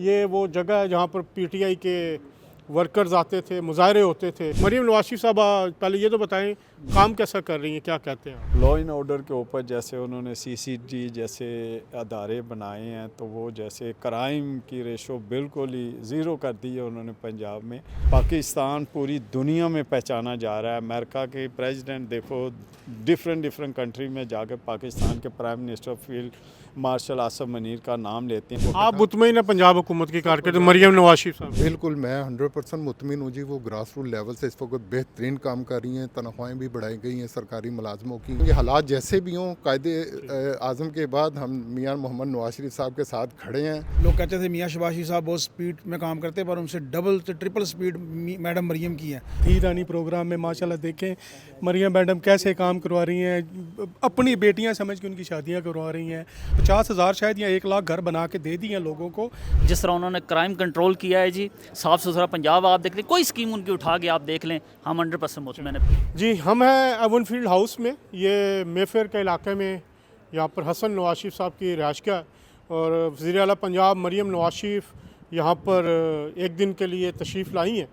ये वो जगह है जहाँ पर पीटीआई के वर्कर्स आते थे, मुजाहरे होते थे। मरीम नवाज साहब पहले ये तो बताएं काम कैसा कर रही हैं, क्या कहते हैं? लॉ एंड ऑर्डर के ऊपर जैसे उन्होंने सीसीडी जैसे अदारे बनाए हैं, तो वो जैसे क्राइम की रेशो बिल्कुल ही ज़ीरो कर दी है उन्होंने पंजाब में। पाकिस्तान पूरी दुनिया में पहचाना जा रहा है। अमेरिका के प्रेसिडेंट देखो डिफरेंट कंट्री में जाकर पाकिस्तान के prime minister field marshal Asim Munir का नाम लेते हैं। आप मुतमईन है पंजाब हुकूमत की कारकर्दगी मरीम नवाज साहब? बिल्कुल, मैं 100% मुतमिन हूँ जी। वो ग्रास रूट लेवल से इस वक्त बेहतरीन काम कर रही हैं, तनख्वाहें भी बढ़ाई गई हैं सरकारी मुलाजमों की। ये हालात जैसे भी हों, कायदे आज़म के बाद हम मियां मोहम्मद नवाज शरीफ साहब के साथ खड़े हैं। लोग कहते थे मियां शहबाज शरीफ साहब बहुत स्पीड में काम करते हैं, पर उनसे डबल से ट्रिपल स्पीड मैडम मरियम की है। ईरानी प्रोग्राम में माशाल्लाह देखें मरियम मैडम कैसे काम करवा रही हैं, अपनी बेटियां समझ के उनकी शादियां करवा रही हैं। 50,000 शायद या 1 लाख घर बना के दे दिए हैं लोगों को। जिस तरह उन्होंने क्राइम कंट्रोल किया है जी, साफ़ सुथरा पंजाब आप देख लें, कोई स्कीम उनकी उठा के आप देख लें, हम 100% मुतमईन हैं। जी, हम हैं एवन फील्ड हाउस में, ये मेफेयर के इलाके में। यहाँ पर हसन नवाज शरीफ साहब की रिहाइशगाह है और वज़ीर आला पंजाब मरीम नवाज शरीफ यहाँ पर एक दिन के लिए तशरीफ़ लाई हैं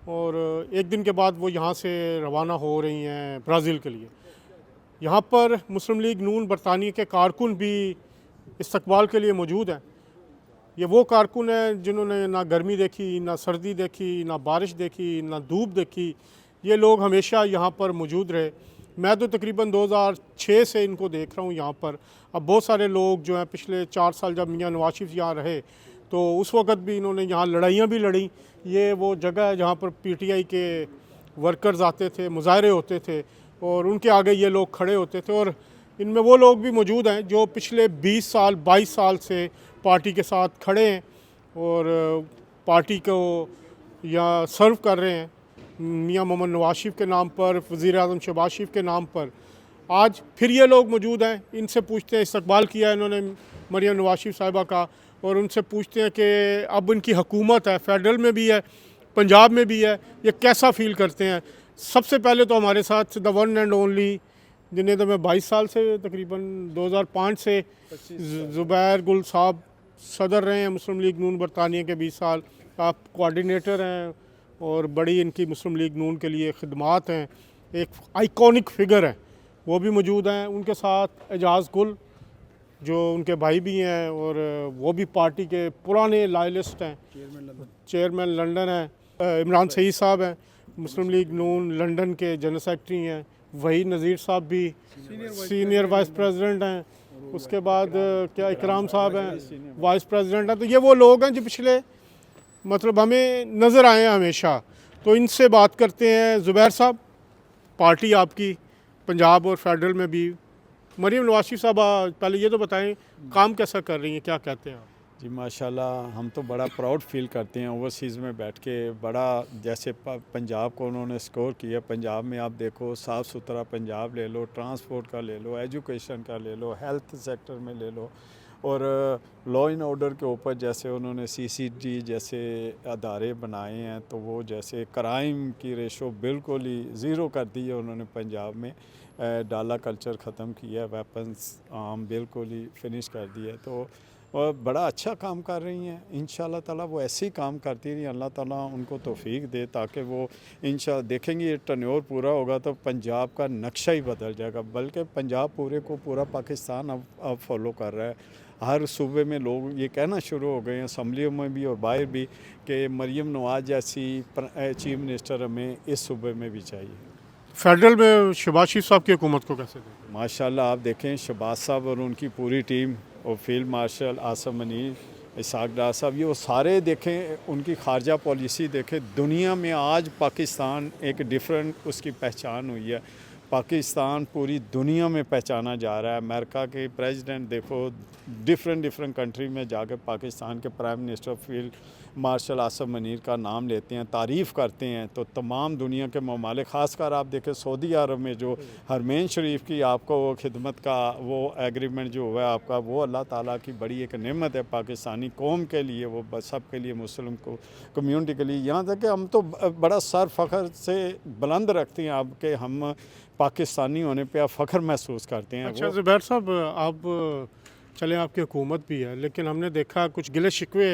और एक दिन के बाद वो यहाँ से रवाना हो रही हैं ब्राज़ील के लिए। यहाँ पर मुस्लिम लीग नून बरतानिया के कारकुन भी इस्तकबाल के लिए मौजूद हैं। ये वो कारकुन हैं जिन्होंने ना गर्मी देखी, ना सर्दी देखी, ना बारिश देखी, ना धूप देखी। ये लोग हमेशा यहाँ पर मौजूद रहे। मैं तो तकरीबन 2006 से इनको देख रहा हूँ यहाँ पर। अब बहुत सारे लोग जो हैं पिछले 4 साल जब मियां नवाज शरीफ यहाँ रहे तो उस वक़्त भी इन्होंने यहाँ लड़ाइयाँ भी लड़ी। ये वो जगह है जहाँ पर पीटीआई के वर्कर्स आते थे, मुजाहरे होते थे और उनके आगे ये लोग खड़े होते थे। और इनमें वो लोग भी मौजूद हैं जो पिछले 20 साल 22 साल से पार्टी के साथ खड़े हैं और पार्टी को या सर्व कर रहे हैं मियां मोहम्मद नवाज शरीफ के नाम पर, वज़ीर आज़म शहबाज शरीफ के नाम पर। आज फिर ये लोग मौजूद हैं, इनसे पूछते हैं, इस्तकबाल किया है इन्होंने मरीम नवाज शरीफ साहिबा का, और उनसे पूछते हैं कि अब इनकी हुकूमत है, फेडरल में भी है, पंजाब में भी है, ये कैसा फ़ील करते हैं। सबसे पहले तो हमारे साथ द वन एंड ओनली, जिन्हें तो मैं 22 साल से तकरीबन 2005 से ज़ुबैर गुल साहब सदर रहे हैं मुस्लिम लीग नून बरतानिया के 20 साल। आप कोऑर्डिनेटर हैं और बड़ी इनकी मुस्लिम लीग नून के लिए खिदमात हैं। एक आइकॉनिक फ़िगर है, वो भी मौजूद हैं। उनके साथ एजाज़ गुल जो उनके भाई भी हैं और वो भी पार्टी के पुराने लॉयलिस्ट हैं, चेयरमैन लंदन हैं। इमरान सईद साहब हैं, मुस्लिम लीग नून लंदन के जनरल सेक्रेटरी हैं। वही नज़ीर साहब भी सीनियर वाइस प्रेसिडेंट हैं। उसके बाद क्या इकराम साहब हैं, वाइस प्रेसिडेंट हैं। तो ये वो लोग हैं जो पिछले मतलब हमें नज़र आए हैं हमेशा। तो इनसे बात करते हैं। ज़ुबैर साहब, पार्टी आपकी पंजाब और फेडरल में भी, मरीम नवाज शरीफ साहब पहले ये तो बताएं काम कैसा कर रही हैं, क्या कहते हैं आप? जी माशाल्लाह, हम तो बड़ा प्राउड फील करते हैं ओवरसीज़ में बैठ के। बड़ा जैसे पंजाब को उन्होंने स्कोर किया। पंजाब में आप देखो, साफ़ सुथरा पंजाब ले लो, ट्रांसपोर्ट का ले लो, एजुकेशन का ले लो, हेल्थ सेक्टर में ले लो, और लॉ एंड ऑर्डर के ऊपर जैसे उन्होंने सीसीडी जैसे अदारे बनाए हैं, तो वो जैसे क्राइम की रेशो बिल्कुल ही ज़ीरो कर दी है उन्होंने पंजाब में। डाला कल्चर ख़त्म किया है, वेपन्स आम बिल्कुल ही फिनिश कर दिया है। तो और बड़ा अच्छा काम कर रही हैं। इंशाल्लाह ताला वो ऐसे ही काम करती रही, अल्लाह ताला उनको तौफीक दे ताकि वो इंशाल्लाह देखेंगे ये टर्नओवर पूरा होगा तो पंजाब का नक्शा ही बदल जाएगा। बल्कि पंजाब पूरे को पूरा पाकिस्तान अब फॉलो कर रहा है। हर सूबे में लोग ये कहना शुरू हो गए हैं, असम्बलियों में भी और बाहर भी, कि मरीम नवाज जैसी चीफ मिनिस्टर हमें इस सूबे में भी चाहिए। फेडरल में शहबाज शरीफ साहब की हुकूमत को कैसे देखें? माशाल्लाह आप देखें शहबाज साहब और उनकी पूरी टीम और फील्ड मार्शल आसम मनीर, इसाक डार साहब, ये वो सारे देखें, उनकी खारजा पॉलिसी देखें। दुनिया में आज पाकिस्तान एक डिफरेंट उसकी पहचान हुई है। पाकिस्तान पूरी दुनिया में पहचाना जा रहा है। अमेरिका के प्रेसिडेंट देखो डिफरेंट कंट्री में जाकर पाकिस्तान के prime minister field marshal Asim Munir का नाम लेते हैं, तारीफ़ करते हैं। तो तमाम दुनिया के ममालिक, ख़ासकर आप देखें सऊदी अरब में जो हरमैन शरीफ की आपको वो खिदमत का वो एग्रीमेंट जो हुआ है आपका, वो अल्लाह ताला की बड़ी एक नेमत है पाकिस्तानी कौम के लिए, वो सब के लिए, मुस्लिम को कम्यूनिटी के लिए। यहाँ तक कि हम तो बड़ा सर फ़ख्र से बुलंद रखते हैं अब कि हम पाकिस्तानी होने पे आप फ़ख्र महसूस करते हैं। अच्छा ज़ुबैर साहब, आप चले आपकी हुकूमत भी है, लेकिन हमने देखा कुछ गिले शिकवे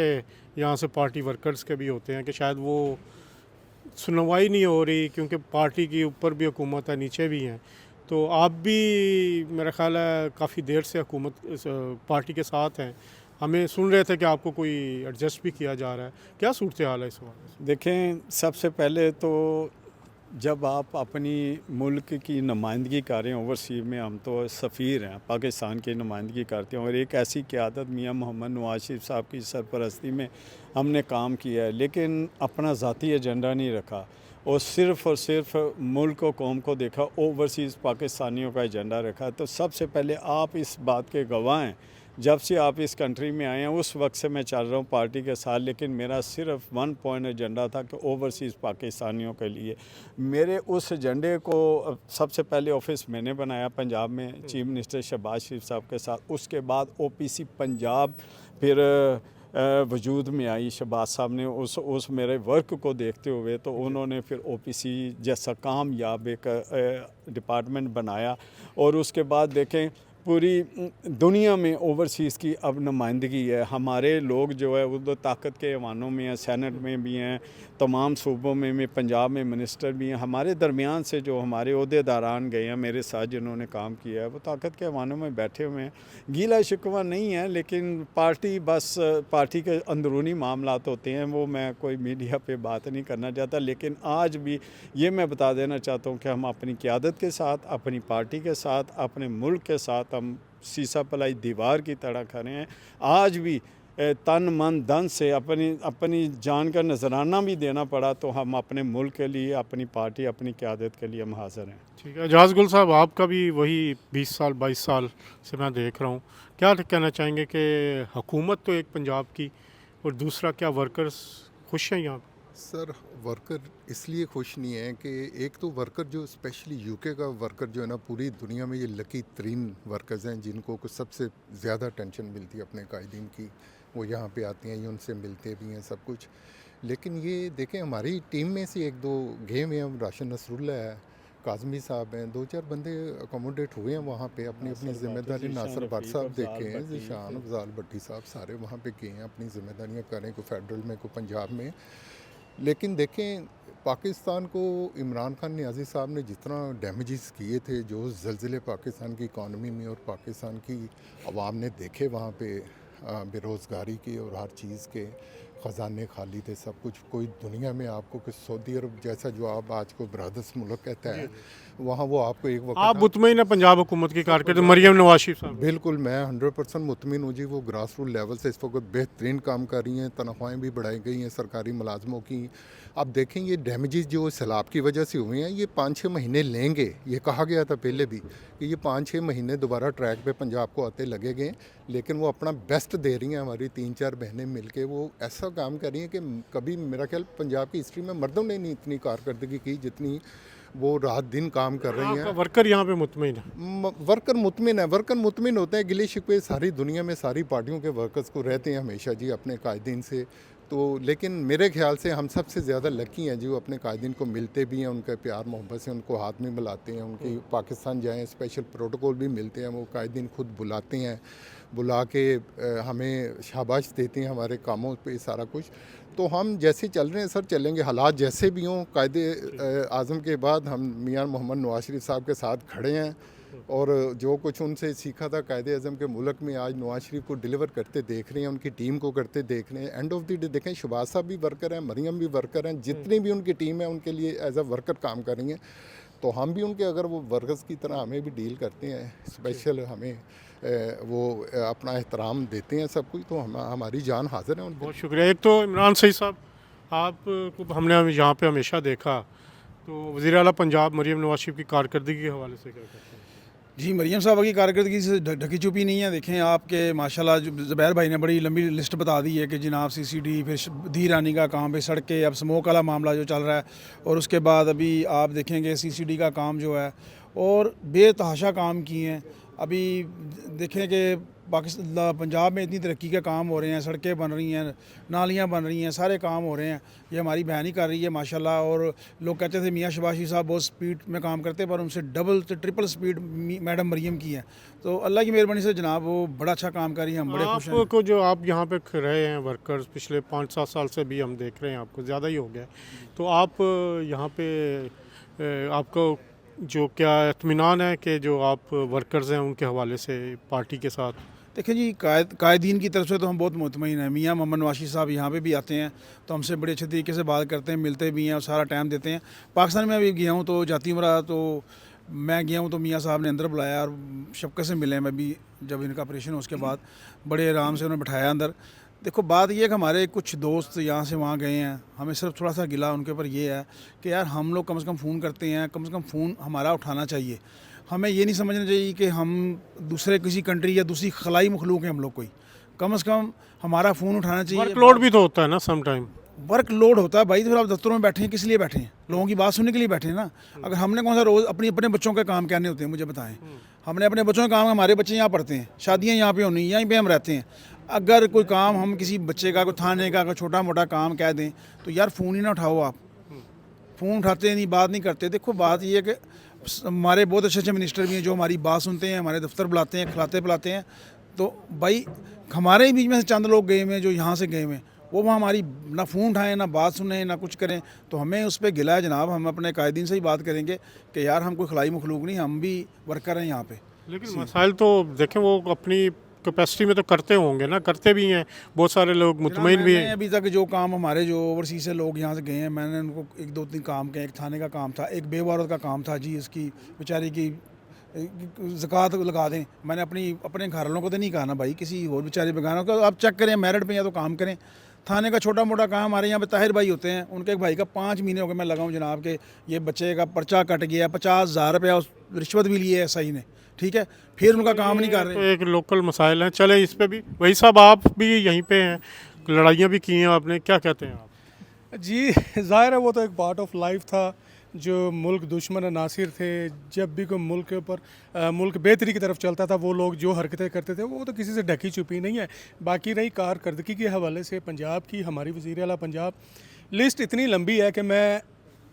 यहाँ से पार्टी वर्कर्स के भी होते हैं कि शायद वो सुनवाई नहीं हो रही, क्योंकि पार्टी के ऊपर भी हुकूमत है, नीचे भी हैं। तो आप भी मेरा ख़्याल है काफ़ी देर से हुकूमत पार्टी के साथ हैं। हमें सुन रहे थे कि आपको कोई एडजस्ट भी किया जा रहा है, क्या सूरत हाल है इस वक्त? देखें, सबसे पहले तो जब आप अपनी मुल्क की नुमाइंदगी कर रहे हैं ओवरसीज़ में, हम तो सफ़ीर हैं, पाकिस्तान की नुमाइंदगी करते हैं और एक ऐसी क़यादत मियां मोहम्मद नवाज शरीफ साहब की सरपरस्ती में हमने काम किया है, लेकिन अपना ज़ाती एजेंडा नहीं रखा और सिर्फ़ मुल्क और कौम को देखा, ओवरसीज़ पाकिस्तानियों का एजेंडा रखा। तो सबसे पहले आप इस बात के गवाह हैं, जब से आप इस कंट्री में आए हैं उस वक्त से मैं चल रहा हूँ पार्टी के साथ, लेकिन मेरा सिर्फ 1 पॉइंट एजेंडा था कि ओवरसीज़ पाकिस्तानियों के लिए। मेरे उस एजेंडे को सबसे पहले ऑफिस मैंने बनाया पंजाब में चीफ मिनिस्टर शहबाज शरीफ साहब के साथ, उसके बाद OPC पंजाब फिर वजूद में आई। शहबाज साहब ने उस मेरे वर्क को देखते हुए तो उन्होंने फिर OPC जैसा कामयाब एक डिपार्टमेंट बनाया और उसके बाद देखें पूरी दुनिया में ओवरसीज़ की अब नुमाइंदगी है। हमारे लोग जो है वो तो ताकत के ऐवानों में हैं, सेनेट में भी हैं, तमाम सूबों में पंजाब में मिनिस्टर भी हैं। हमारे दरमियान से जो हमारे ओहदेदारान गए हैं मेरे साथ जिन्होंने काम किया है वो ताकत के ऐवानों में बैठे हुए हैं। गीला शिकवा नहीं है, लेकिन पार्टी के अंदरूनी मामलात होते हैं, वो मैं कोई मीडिया पे बात नहीं करना चाहता। लेकिन आज भी ये मैं बता देना चाहता हूँ कि हम अपनी क़यादत के साथ, अपनी पार्टी के साथ, अपने मुल्क के साथ हम सीसा पलाई दीवार की तरह खड़े हैं। आज भी तन मन धन से अपनी जान का नजराना भी देना पड़ा तो हम अपने मुल्क के लिए, अपनी पार्टी, अपनी क़यादत के लिए हम हाज़िर हैं। ठीक है, एजाज गुल साहब, आपका भी वही 20 साल 22 साल से मैं देख रहा हूँ, क्या कहना चाहेंगे कि हुकूमत तो एक पंजाब की और दूसरा क्या वर्कर्स खुश हैं यहाँ पे? सर, वर्कर इसलिए खुश नहीं है कि एक तो वर्कर जो स्पेशली यूके का वर्कर जो है ना, पूरी दुनिया में ये लकी तरीन वर्कर्स हैं जिनको कुछ सबसे ज़्यादा टेंशन मिलती है अपने कायदीन की, वो यहाँ पे आते हैं, ये उनसे मिलते भी हैं सब कुछ। लेकिन ये देखें, हमारी टीम में से 1-2 गए हुए हैं, राशिद नसरुल्लाह है, काजमी साहब हैं, 2-4 बंदे अकोमोडेट हुए हैं वहाँ पे अपनी ज़िम्मेदारी। नासिर भट्ट साहब देखे हैं, ज़ीशान अफजाल भट्टी साहब, सारे वहाँ पे गए हैं, अपनी ज़िम्मेदारियाँ करें, कोई फेडरल में कोई पंजाब में। लेकिन देखें, पाकिस्तान को इमरान खान नियाज़ी साहब ने जितना डैमेजेस किए थे, जो ज़लज़ले पाकिस्तान की इकॉनमी में और पाकिस्तान की आवाम ने देखे वहाँ पे, बेरोज़गारी के और हर चीज़ के ख़जाने खाली थे, सब कुछ। कोई दुनिया में आपको कि सऊदी अरब जैसा जो आप आज को ब्रदर्स मुल्क कहता है, वहाँ वो आपको एक वक्त आप मुतमईन है पंजाब हुकूमत की कारकर्दगी मरियम नवाज शरीफ साहब? बिल्कुल, मैं 100% मुतमिन हूँ जी। वो ग्रास रूट लेवल से इस वक्त बेहतरीन काम कर रही हैं, तनख्वाहें भी बढ़ाई गई हैं सरकारी मुलाजमों की। अब देखें, ये डैमेजेस जो सैलाब की वजह से हुए हैं, ये 5-6 महीने लेंगे। ये कहा गया था पहले भी कि ये 5-6 महीने दोबारा ट्रैक पे पंजाब को आते लगेंगे, लेकिन वो अपना बेस्ट दे रही हैं। हमारी 3-4 बहनें मिलके वो ऐसा काम कर रही हैं कि कभी मेरा ख्याल पंजाब की हिस्ट्री में मर्दों ने नहीं इतनी कारकर्दगी की जितनी वो रात दिन काम कर रही हैं। वर्कर यहाँ पे मुतमईन है? वर्कर मुतमिन है, वर्कर मुतमिन होते हैं। गिले शिकवे सारी दुनिया में सारी पार्टियों के वर्कर्स को रहते हैं हमेशा जी, अपने कायदीन से। तो लेकिन मेरे ख्याल से हम सबसे ज़्यादा लकी हैं जो अपने कायदीन को मिलते भी हैं, उनके प्यार मोहब्बत से उनको हाथ में मिलाते हैं। उनकी पाकिस्तान जाएँ स्पेशल प्रोटोकॉल भी मिलते हैं, वो कायदीन खुद बुलाते हैं, बुला के हमें शाबाश देते हैं हमारे कामों पे सारा कुछ। तो हम जैसे चल रहे हैं सर, चलेंगे, हालात जैसे भी हों। कायदे आज़म के बाद हम मियां मोहम्मद नवाज शरीफ साहब के साथ खड़े हैं और जो कुछ उनसे सीखा था कायदे आज़म के मुल्क में, आज नवाज शरीफ को डिलीवर करते देख रहे हैं, उनकी टीम को करते देख रहे हैं। एंड ऑफ द डे देखें, शहबाज साहब भी वर्कर हैं, मरियम भी वर्कर हैं, जितनी भी उनकी टीम है उनके लिए एज अ वर्कर काम कर रही हैं। तो हम भी उनके अगर वो वर्कर्स की तरह हमें भी डील करते हैं, स्पेशल हमें वो अपना एहतराम देते हैं सब कुछ, तो हमारी जान हाजिर है। बहुत शुक्रिया। एक तो इमरान सही साहब, आपको हमने यहाँ पे हमेशा देखा, तो वज़ीर आला पंजाब मरियम नवाज शरीफ की कारकर्दगी के हवाले से क्या कहते हैं? जी, मरियम साहब की कारकर्दगी से ढकी छुपी नहीं है। देखें आपके माशाल्लाह ज़ुबैर भाई ने बड़ी लंबी लिस्ट बता दी है कि जनाब CCD, फिर धी रानी का काम, फिर सड़कें, अब स्मोक वाला मामला जो चल रहा है, और उसके बाद अभी आप देखेंगे CCD का काम जो है, और बेतहाशा काम किए हैं। अभी देखें कि पाकिस्तान पंजाब में इतनी तरक्की के काम हो रहे हैं, सड़कें बन रही हैं, नालियाँ बन रही हैं, सारे काम हो रहे हैं, ये हमारी बहन ही कर रही है माशाल्लाह। और लोग कहते थे मियाँ शबाशी साहब बहुत स्पीड में काम करते हैं, पर उनसे डबल से ट्रिपल स्पीड मैडम मरियम की है। तो अल्लाह की मेहरबानी से जनाब वो बड़ा अच्छा काम कर रही हैं, हम बड़े खुश हैं। आपको जो आप यहाँ पे रहे हैं वर्कर्स पिछले 5-7 साल से भी हम देख रहे हैं, आपको ज़्यादा ही हो गया है, तो आप यहाँ पे आपको जो क्या इत्मीनान है कि जो आप वर्कर्स हैं उनके हवाले से पार्टी के साथ? देखिए जी, कायदीन की तरफ से तो हम बहुत मुतमईन हैं। मियाँ मोहम्मद नवाशी साहब यहाँ पे भी आते हैं तो हमसे बड़े अच्छे तरीके से बात करते हैं, मिलते भी हैं और सारा टाइम देते हैं। पाकिस्तान में अभी गया हूँ तो जाती उम्र तो मैं गया हूँ तो मियाँ साहब ने अंदर बुलाया और शफ़क़त से मिले। मैं भी जब इनका ऑपरेशन हो उसके बाद बड़े आराम से उन्होंने बिठाया अंदर। देखो बात ये है कि हमारे कुछ दोस्त यहाँ से वहाँ गए हैं, हमें सिर्फ थोड़ा सा गिला उनके ऊपर ये है कि यार हम लोग कम से कम फ़ोन करते हैं, कम से कम फ़ोन हमारा उठाना चाहिए। हमें ये नहीं समझना चाहिए कि हम दूसरे किसी कंट्री या दूसरी खलाई मखलूक हैं हम लोग कोई, कम से कम हमारा फ़ोन उठाना चाहिए। वर्कलोड भी तो होता है ना सम टाइम। वर्क लोड होता है भाई, तो फिर आप दफ्तरों में बैठे हैं किस लिए बैठे हैं? लोगों की बात सुनने के लिए बैठे हैं ना। अगर हमने कौन सा रोज़ अपने बच्चों के काम कहने होते हैं मुझे बताएं। हमने अपने बच्चों के काम, हमारे बच्चे यहाँ पढ़ते हैं, शादियाँ यहाँ पे होनी, यहीं पे हम रहते हैं। अगर कोई काम हम किसी बच्चे का, कोई थाने का, कोई छोटा मोटा काम कह दें तो यार फ़ोन ही ना उठाओ आप। फ़ोन उठाते नहीं, बात नहीं करते। देखो बात ये है कि हमारे बहुत अच्छे अच्छे मिनिस्टर भी हैं जो हमारी बात सुनते हैं, हमारे दफ्तर बुलाते हैं, खिलाते पिलाते हैं। तो भाई हमारे ही बीच में से चंद लोग गए हुए हैं जो यहाँ से गए हुए हैं, वो वहाँ हमारी ना फ़ोन उठाएं, ना बात सुने, ना कुछ करें। तो हमें उस पर गिला है जनाब। हम अपने कायदीन से ही बात करेंगे कि यार हम कोई खलाई मखलूक नहीं, हम भी वर्कर हैं यहाँ पे। लेकिन मसाइल तो देखें वो अपनी कैपेसिटी में तो करते होंगे ना, करते भी हैं, बहुत सारे लोग मुतमईन भी हैं। अभी तक जो काम हमारे जो ओवरसीज से लोग यहाँ से गए हैं, मैंने उनको 1-2-3 काम किए। एक थाने का काम था, एक बेवा औरत का काम था जी, इसकी बेचारी की ज़कात लगा दें। मैंने अपने घर वालों को तो नहीं कहा ना भाई, किसी और बेचारे बेगानों को आप चेक करें, मेरिट पे या तो काम करें। थाने का छोटा मोटा काम, हमारे यहाँ पे ताहिर भाई होते हैं, उनके एक भाई का 5 महीने हो गए मैं लगा हूँ जनाब के ये बच्चे का पर्चा कट गया, 50,000 रुपया रिश्वत भी लिए SI ने, ठीक है, फिर उनका काम नहीं कर तो रहे। एक लोकल मसाइल हैं, चले इस पे भी। वही साहब आप भी यहीं पे हैं, लड़ाइयाँ भी की हैं आपने, क्या कहते हैं आप? जी ज़ाहिर है वो तो एक पार्ट ऑफ लाइफ था। जो मुल्क दुश्मन नासिर थे, जब भी कोई मुल्क के ऊपर मुल्क बेहतरी की तरफ चलता था, वो लोग जो हरकतें करते थे वो तो किसी से ढकी छुपी नहीं है। बाकी रही कारकर्दगी के हवाले से पंजाब की, हमारी वज़ीर आला पंजाब लिस्ट इतनी लंबी है कि मैं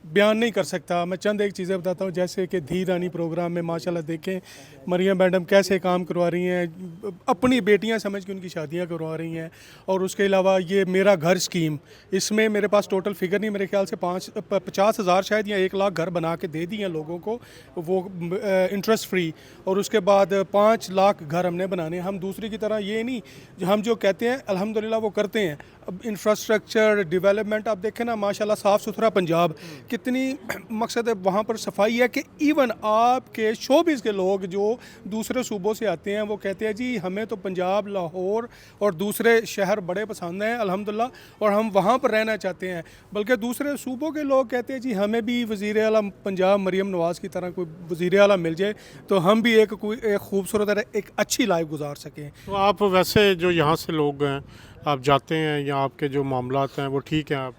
बयान नहीं कर सकता। मैं चंद एक चीज़ें बताता हूँ, जैसे कि धी रानी प्रोग्राम में माशाल्लाह देखें मरियम मैडम कैसे काम करवा रही हैं, अपनी बेटियां समझ के उनकी शादियां करवा रही हैं। और उसके अलावा ये मेरा घर स्कीम, इसमें मेरे पास टोटल फिगर नहीं, मेरे ख्याल से 50,000 शायद या 1 लाख घर बना के दे दिए हैं लोगों को, वो इंटरेस्ट फ्री। और उसके बाद 5 लाख घर हमने बनाने। हम दूसरी की तरह ये नहीं, हम जो कहते हैं अल्हम्दुलिल्लाह वो करते हैं। अब इंफ्रास्ट्रक्चर डेवलपमेंट आप देखें ना, माशाल्लाह साफ़ सुथरा पंजाब, कितनी मकसद है वहाँ पर सफाई है कि इवन आपके शोबिस के लोग जो दूसरे सूबों से आते हैं वो कहते हैं जी हमें तो पंजाब, लाहौर और दूसरे शहर बड़े पसंद हैं अल्हम्दुलिल्लाह, और हम वहाँ पर रहना चाहते हैं। बल्कि दूसरे सूबों के लोग कहते हैं जी हमें भी वज़ीर आला पंजाब मरियम नवाज़ की तरह कोई वज़ीर आला मिल जाए तो हम भी एक खूबसूरत एक अच्छी लाइफ गुजार सकें। तो आप वैसे जो यहाँ से लोग हैं, आप जाते हैं या आपके जो मामलात हैं वो ठीक हैं? आप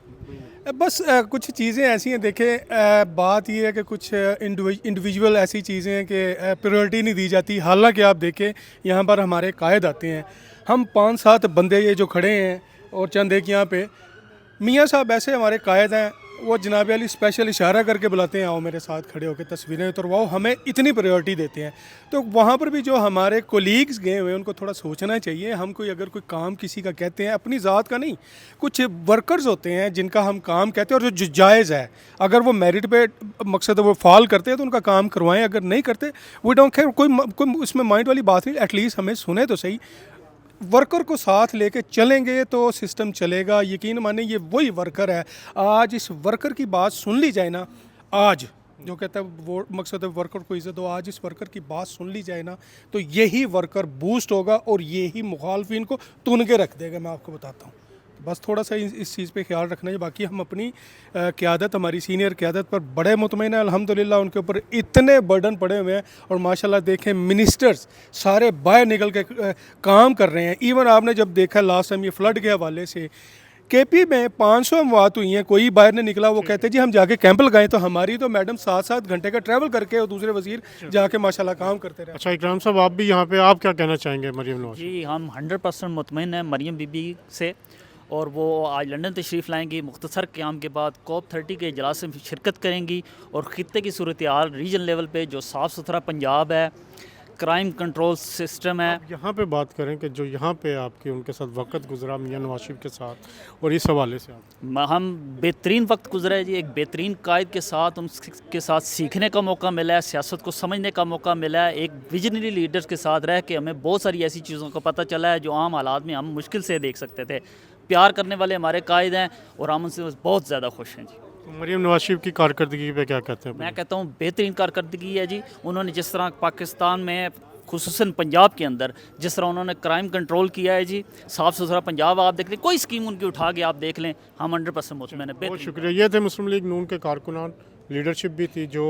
बस कुछ चीज़ें ऐसी हैं, देखें बात ये है कि कुछ इंडिविजुअल ऐसी चीज़ें हैं कि प्रायोरिटी नहीं दी जाती। हालांकि आप देखें यहाँ पर हमारे कायद आते हैं, हम 5-7 बंदे ये जो खड़े हैं और चंद एक यहाँ पे मियाँ साहब ऐसे हमारे कायद हैं, वो जनाब अली स्पेशल इशारा करके बुलाते हैं, आओ मेरे साथ खड़े होकर तस्वीरें उतरवाओ, हमें इतनी प्रायोरिटी देते हैं। तो वहाँ पर भी जो हमारे कोलीग्स गए हुए हैं उनको थोड़ा सोचना चाहिए। हम कोई अगर कोई काम किसी का कहते हैं, अपनी ज़ात का नहीं, कुछ वर्कर्स होते हैं जिनका हम काम कहते हैं और जो जायज़ है, अगर वो मेरिट पे मकसद वो फॉल करते हैं तो उनका काम करवाएं, अगर नहीं करते वी डोंट केयर। कोई उसमें माइंड वाली बात नहीं, एटलीस्ट हमें सुने तो सही। वर्कर को साथ लेके चलेंगे तो सिस्टम चलेगा। यकीन माने ये वही वर्कर है। आज इस वर्कर की बात सुन ली जाए ना, आज जो कहता है वो मकसद है वर्कर को इज़्ज़त दो, आज इस वर्कर की बात सुन ली जाए ना तो यही वर्कर बूस्ट होगा और यही मुखालफिन को तुन के रख देगा। मैं आपको बताता हूँ, बस थोड़ा सा इस चीज़ पे ख्याल रखना है। बाकी हम अपनी क़यादत, हमारी सीनियर क़यादत पर बड़े मुतमईन हैं अल्हम्दुलिल्लाह। उनके ऊपर इतने बर्डन पड़े हुए हैं और माशाल्लाह देखें मिनिस्टर्स सारे बाहर निकल के काम कर रहे हैं। इवन आपने जब देखा लास्ट टाइम ये फ्लड के हवाले से केपी में 500 अमवात हुई हैं, कोई बाहर नहीं निकला। वो कहते जी हम जाके कैंप लगाएं, तो हमारी तो मैडम 7-7 घंटे का ट्रैवल करके और दूसरे वजीर जाके माशाल्लाह काम करते रहे। अच्छा इकराम साहब, आप भी यहाँ पे, आप क्या कहना चाहेंगे मरीम नवाज? जी हम 100% मुतमईन हैं मरीम बीबी से, और वो आज लंदन तशरीफ़ लाएंगी। मुख्तसर क़याम के बाद COP30 के इजलास में शिरकत करेंगी और ख़ित्ते की सूरत हाल रीजन लेवल पे जो साफ़ सुथरा पंजाब है, क्राइम कंट्रोल सिस्टम है। यहाँ पे बात करें कि जो यहाँ पे आपके उनके साथ वक्त गुजरा मियां नवाज शरीफ के साथ, और इस हवाले से आप हम बेहतरीन वक्त गुजरा है जी, एक बेहतरीन कायद के साथ, उनके साथ सीखने का मौका मिला है, सियासत को समझने का मौका मिला है। एक विजनरी लीडर्स के साथ रह के हमें बहुत सारी ऐसी चीज़ों का पता चला है जो आम हालात में हम मुश्किल से देख सकते थे। प्यार करने वाले हमारे कायद हैं और हम उनसे बहुत ज़्यादा खुश हैं जी। तो मरीम नवाज शरीफ की कारकर्दगी पे क्या कहते हैं? मैं कहता हूँ बेहतरीन कारकर्दगी है जी। उन्होंने जिस तरह पाकिस्तान में खुसूसन पंजाब के अंदर जिस तरह उन्होंने क्राइम कंट्रोल किया है जी, साफ़ सुथरा पंजाब आप देख लें, कोई स्कीम उनकी उठा के आप देख लें, हम 100% मुतमईन हैं। बहुत शुक्रिया। ये थे मुस्लिम लीग नून के कारकुनान, लीडरशिप भी थी जो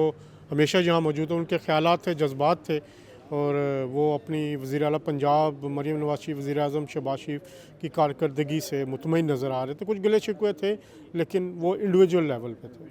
हमेशा यहाँ मौजूद है। उनके ख्यालात थे, जज्बात थे, और वो अपनी वज़ीर आला पंजाब मरीम नवाज शरीफ, वज़ीर आज़म शहबाज शरीफ की कारकर्दगी से मुतमईन नज़र आ रहे थे। कुछ गिले शिकवे थे लेकिन वो इंडिविजुअल लेवल पे थे।